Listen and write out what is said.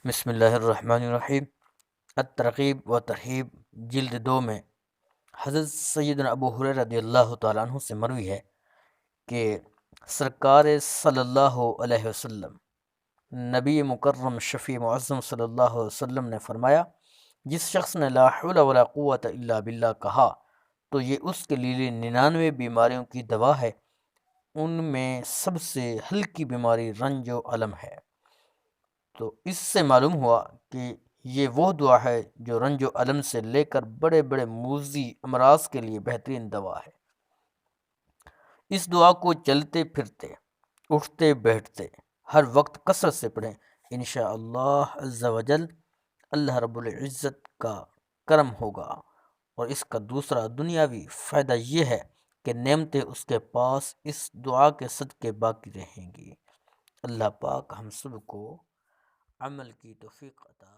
بسم اللہ الرحمن الرحیم۔ الترغیب و ترہیب جلد 2 میں حضرت سیدنا ابو ہریرہ رضی اللہ تعالیٰ عنہ سے مروی ہے کہ سرکار صلی اللہ علیہ وسلم نبی مکرم شفیع معظم صلی اللہ علیہ وسلم نے فرمایا، جس شخص نے لا حول ولا قوت الا باللہ کہا تو یہ اس کے لیے 99 بیماریوں کی دوا ہے، ان میں سب سے ہلکی بیماری رنج و الم ہے۔ تو اس سے معلوم ہوا کہ یہ وہ دعا ہے جو رنج و الم سے لے کر بڑے بڑے موذی امراض کے لیے بہترین دوا ہے۔ اس دعا کو چلتے پھرتے، اٹھتے بیٹھتے ہر وقت کثرت سے پڑھیں، انشاءاللہ عز و جل اللہ رب العزت کا کرم ہوگا۔ اور اس کا دوسرا دنیاوی فائدہ یہ ہے کہ نعمتیں اس کے پاس اس دعا کے صدقے باقی رہیں گی۔ اللہ پاک ہم سب کو عمل کی توفیق عطا